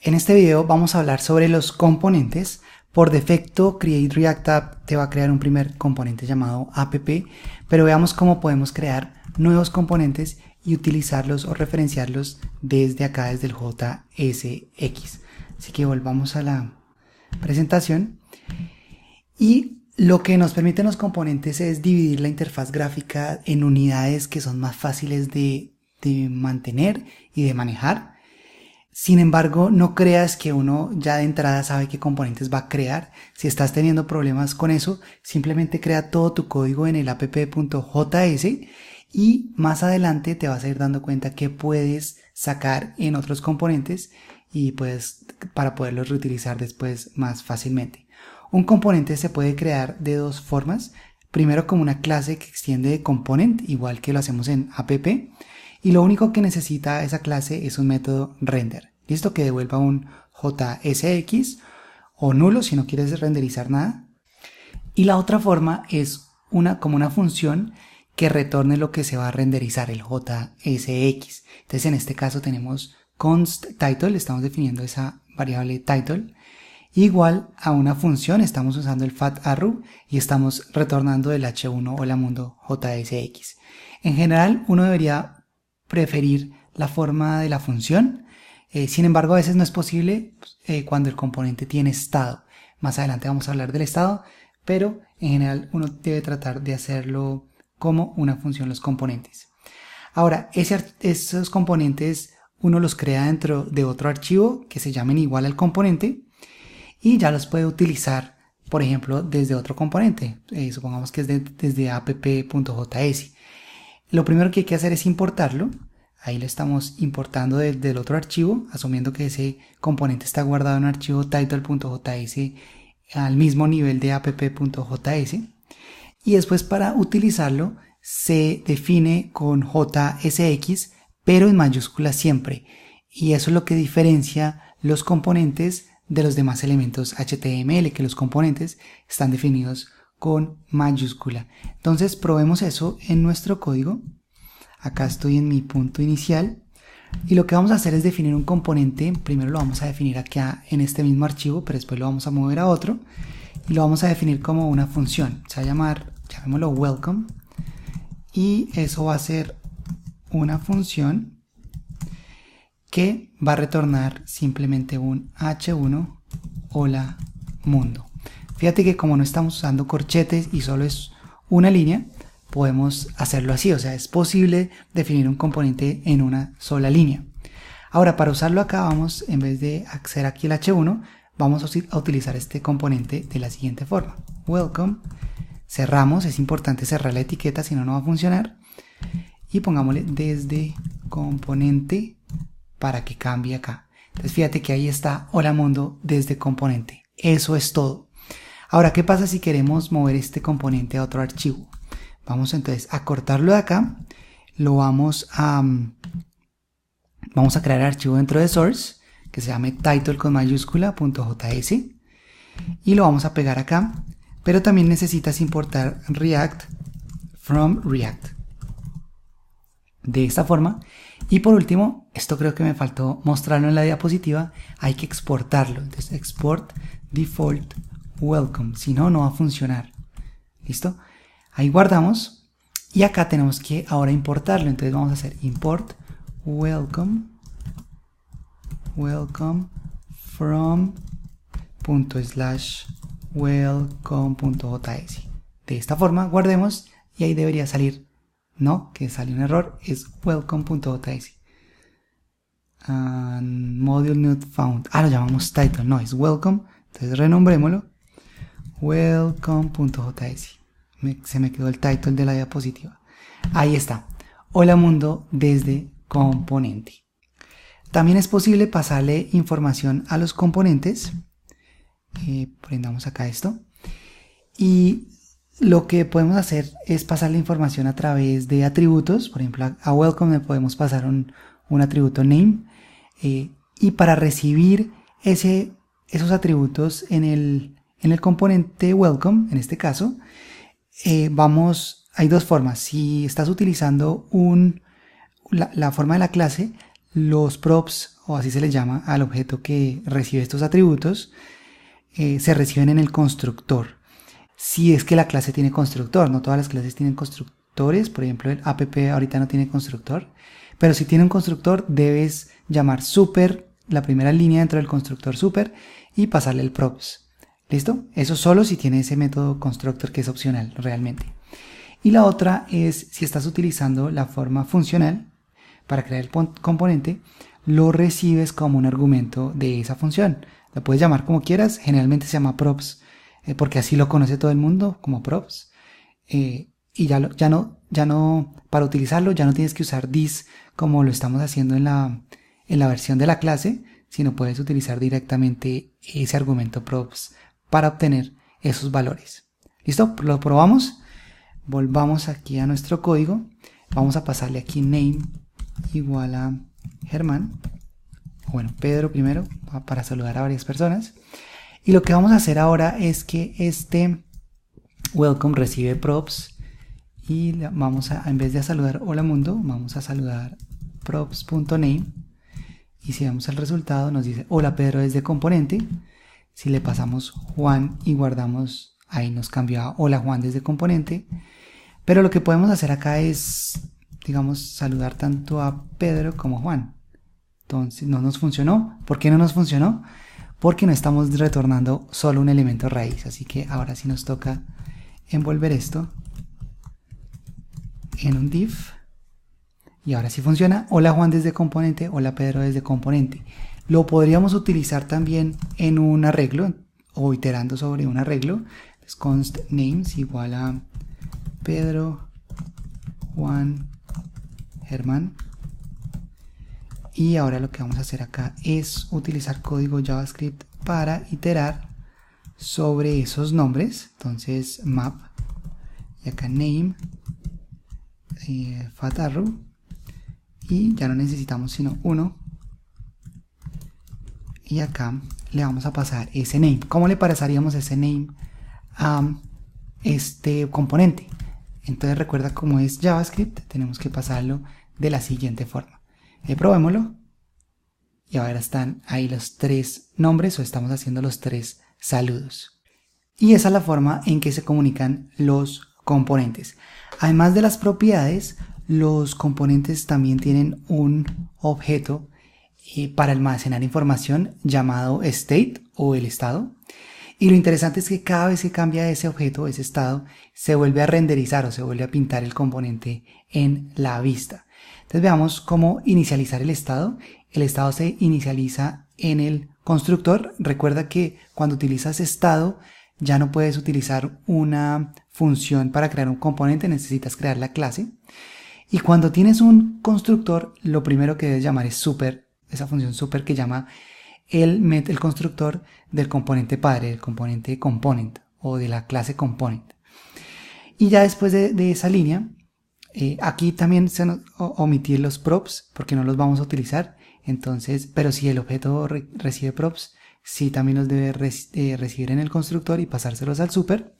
En este video vamos a hablar sobre los componentes. Por defecto, Create React App te va a crear un primer componente llamado app, pero veamos cómo podemos crear nuevos componentes y utilizarlos o referenciarlos desde acá, desde el JSX. Así que volvamos a la presentación. Y lo que nos permiten los componentes es dividir la interfaz gráfica en unidades que son más fáciles de mantener y de manejar. Sin embargo, no creas que uno ya de entrada sabe qué componentes va a crear. Si estás teniendo problemas con eso, simplemente crea todo tu código en el app.js y más adelante te vas a ir dando cuenta que puedes sacar en otros componentes y pues para poderlos reutilizar después más fácilmente. Un componente se puede crear de dos formas. Primero como una clase que extiende de component, igual que lo hacemos en app. Y lo único que necesita esa clase es un método render. ¿Listo? Que devuelva un JSX o nulo si no quieres renderizar nada. Y la otra forma es como una función que retorne lo que se va a renderizar, el JSX. Entonces en este caso tenemos const title, estamos definiendo esa variable title. Igual a una función, estamos usando el fat arrow y estamos retornando el h1 hola mundo JSX. En general uno debería preferir la forma de la función, sin embargo a veces no es posible cuando el componente tiene estado. Más adelante vamos a hablar del estado, pero en general uno debe tratar de hacerlo como una función los componentes. Ahora, esos componentes uno los crea dentro de otro archivo que se llamen igual al componente y ya los puede utilizar, por ejemplo, desde otro componente. Supongamos que es desde app.js. Lo primero que hay que hacer es importarlo. Ahí lo estamos importando desde el otro archivo, asumiendo que ese componente está guardado en un archivo title.js al mismo nivel de app.js. Y después para utilizarlo se define con JSX, pero en mayúsculas siempre. Y eso es lo que diferencia los componentes de los demás elementos HTML, que los componentes están definidos con mayúscula. Entonces probemos eso en nuestro código. Acá estoy en mi punto inicial y lo que vamos a hacer es definir un componente. Primero lo vamos a definir acá en este mismo archivo, pero después lo vamos a mover a otro y lo vamos a definir como una función. Se va a llamar, llamémoslo welcome, y eso va a ser una función que va a retornar simplemente un h1 hola mundo. Fíjate que como no estamos usando corchetes y solo es una línea, podemos hacerlo así, o sea, es posible definir un componente en una sola línea. Ahora, para usarlo acá vamos, en vez de hacer aquí el h1, vamos a utilizar este componente de la siguiente forma. Welcome, cerramos, es importante cerrar la etiqueta, si no, no va a funcionar. Y pongámosle desde componente para que cambie acá. Entonces fíjate que ahí está hola mundo desde componente. Eso es todo. Ahora, ¿qué pasa si queremos mover este componente a otro archivo? Vamos entonces a cortarlo de acá. Lo vamos a crear el archivo dentro de source que se llame title con mayúscula .js y lo vamos a pegar acá. Pero también necesitas importar React from React. De esta forma. Y por último, esto creo que me faltó mostrarlo en la diapositiva, hay que exportarlo. Entonces export default welcome, si no, no va a funcionar. ¿Listo? Ahí guardamos y acá tenemos que ahora importarlo. Entonces vamos a hacer import welcome from ./welcome.js. De esta forma guardemos y ahí debería salir. No, que salió un error, es welcome.js. Module not found. Lo llamamos title, no, es welcome. Entonces renombrémoslo. Welcome.js. Se me quedó el title de la diapositiva. Ahí está. Hola mundo desde componente. También es posible pasarle información a los componentes. Prendamos acá esto. Y lo que podemos hacer es pasar la información a través de atributos. Por ejemplo, a welcome le podemos pasar un atributo name. Y para recibir esos atributos en el componente welcome, en este caso, hay dos formas. Si estás utilizando la forma de la clase, los props o así se le llama al objeto que recibe estos atributos, se reciben en el constructor. Si es que la clase tiene constructor, no todas las clases tienen constructores, por ejemplo el app ahorita no tiene constructor, pero si tiene un constructor debes llamar super, la primera línea dentro del constructor super, y pasarle el props. ¿Listo? Eso solo si tiene ese método constructor, que es opcional realmente. Y la otra es si estás utilizando la forma funcional para crear el componente, lo recibes como un argumento de esa función. Lo puedes llamar como quieras, generalmente se llama props, porque así lo conoce todo el mundo como props. Y ya no, para utilizarlo ya no tienes que usar this como lo estamos haciendo en la versión de la clase, sino puedes utilizar directamente ese argumento props para obtener esos valores. ¿Listo? Lo probamos. Volvamos aquí a nuestro código. Vamos a pasarle aquí name igual a Germán. Bueno, Pedro primero, para saludar a varias personas. Y lo que vamos a hacer ahora es que este welcome recibe props. Y vamos a, en vez de saludar hola mundo, vamos a saludar props.name. Y si vemos el resultado, nos dice hola Pedro desde componente. Si le pasamos Juan y guardamos, ahí nos cambió a hola Juan desde componente. Pero lo que podemos hacer acá es, digamos, saludar tanto a Pedro como a Juan. Entonces no nos funcionó. ¿Por qué no nos funcionó? Porque no estamos retornando solo un elemento raíz. Así que ahora sí nos toca envolver esto en un div. Y ahora sí funciona. Hola Juan desde componente, hola Pedro desde componente. Lo podríamos utilizar también en un arreglo o iterando sobre un arreglo. Entonces, const names igual a Pedro, Juan, Germán. Y ahora lo que vamos a hacer acá es utilizar código JavaScript para iterar sobre esos nombres. Entonces map y acá name, fat arrow, y ya no necesitamos sino uno. Y acá le vamos a pasar ese name. ¿Cómo le pasaríamos ese name a este componente? Entonces recuerda cómo es JavaScript, tenemos que pasarlo de la siguiente forma. Probémoslo. Y ahora están ahí los tres nombres, o estamos haciendo los tres saludos. Y esa es la forma en que se comunican los componentes. Además de las propiedades, los componentes también tienen un objeto para almacenar información llamado state o el estado. Y lo interesante es que cada vez que cambia ese objeto, ese estado, se vuelve a renderizar o se vuelve a pintar el componente en la vista. Entonces veamos cómo inicializar el estado. El estado se inicializa en el constructor. Recuerda que cuando utilizas estado ya no puedes utilizar una función para crear un componente, necesitas crear la clase. Y cuando tienes un constructor, lo primero que debes llamar es super, esa función super que llama el constructor del componente padre, del componente component o de la clase component. Y ya después de esa línea, aquí también se nos omitir los props porque no los vamos a utilizar. Entonces, pero si el objeto recibe props, sí también los debe recibir en el constructor y pasárselos al super.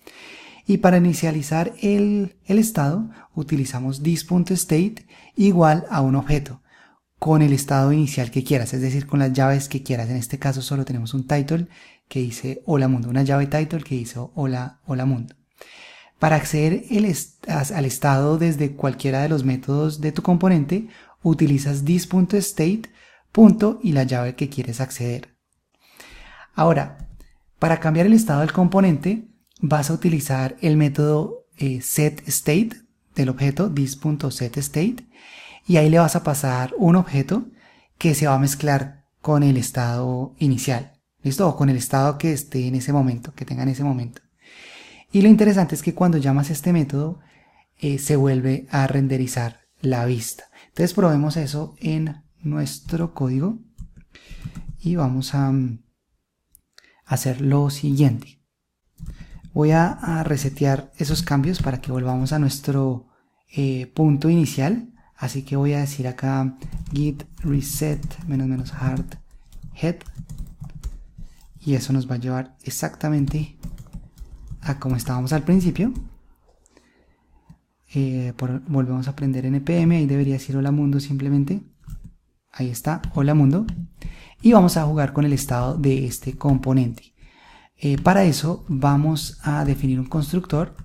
Y para inicializar el estado, utilizamos this.state igual a un objeto con el estado inicial que quieras, es decir, con las llaves que quieras. En este caso solo tenemos un title que dice hola mundo, una llave title que dice hola mundo. Para acceder al estado desde cualquiera de los métodos de tu componente, utilizas this.state y la llave que quieres acceder. Ahora, para cambiar el estado del componente, vas a utilizar el método setState del objeto this.setState y ahí le vas a pasar un objeto que se va a mezclar con el estado inicial, ¿listo? O con el estado que esté en ese momento, que tenga en ese momento. Y lo interesante es que cuando llamas este método se vuelve a renderizar la vista. Entonces probemos eso en nuestro código y vamos a hacer lo siguiente. Voy a resetear esos cambios para que volvamos a nuestro punto inicial. Así que voy a decir acá git reset --hard head y eso nos va a llevar exactamente a como estábamos al principio. Volvemos a aprender npm, ahí debería decir hola mundo simplemente. Ahí está, hola mundo. y vamos a jugar con el estado de este componente. Para eso vamos a definir un constructor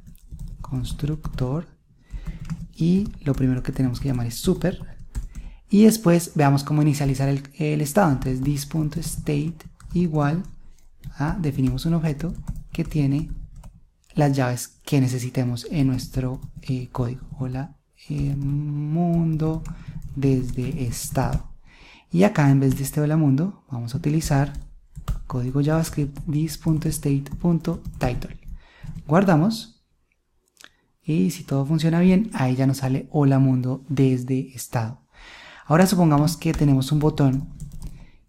y lo primero que tenemos que llamar es super, y después veamos cómo inicializar el estado. Entonces this.state igual a, definimos un objeto que tiene las llaves que necesitemos en nuestro código. Hola mundo desde estado, y acá en vez de este hola mundo vamos a utilizar código JavaScript this.state.title. Guardamos y si todo funciona bien, ahí ya nos sale hola mundo desde estado. Ahora supongamos que tenemos un botón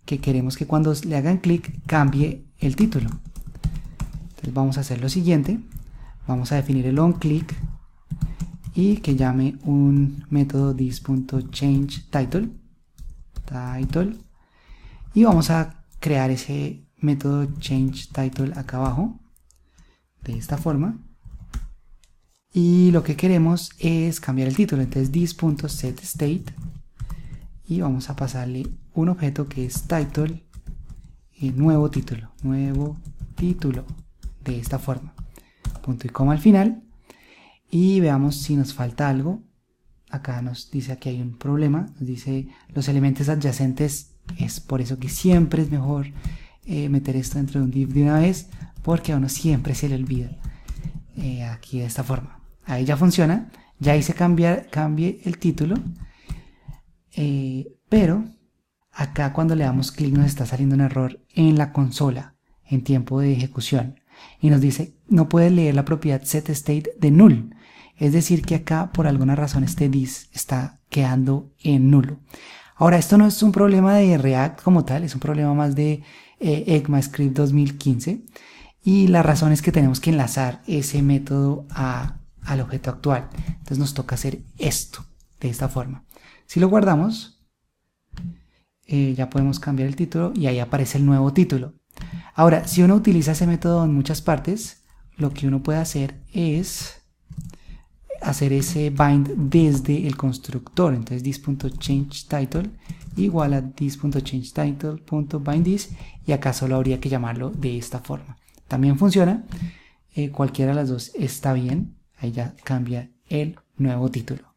que queremos que cuando le hagan clic cambie el título. Entonces vamos a hacer lo siguiente, vamos a definir el onClick y que llame un método this.changeTitle y vamos a crear ese método changeTitle acá abajo de esta forma, y lo que queremos es cambiar el título. Entonces this.setState y vamos a pasarle un objeto que es title y nuevo título de esta forma, punto y coma al final, y veamos si nos falta algo. Acá nos dice que hay un problema, nos dice los elementos adyacentes, es por eso que siempre es mejor meter esto dentro de un div de una vez, porque a uno siempre se le olvida. Aquí de esta forma, ahí ya funciona, ya hice cambie el título, pero acá cuando le damos clic nos está saliendo un error en la consola en tiempo de ejecución y nos dice no puede leer la propiedad setState de null. Es decir que acá por alguna razón este this está quedando en nulo. Ahora esto no es un problema de React como tal, es un problema más de ECMAScript 2015, y la razón es que tenemos que enlazar ese método al objeto actual. Entonces nos toca hacer esto de esta forma. Si lo guardamos, ya podemos cambiar el título y ahí aparece el nuevo título. Ahora si uno utiliza ese método en muchas partes, lo que uno puede hacer es hacer ese bind desde el constructor. Entonces this.changeTitle igual a this.changeTitle.bindThis, y acá solo habría que llamarlo de esta forma. También funciona, cualquiera de las dos está bien, ahí ya cambia el nuevo título.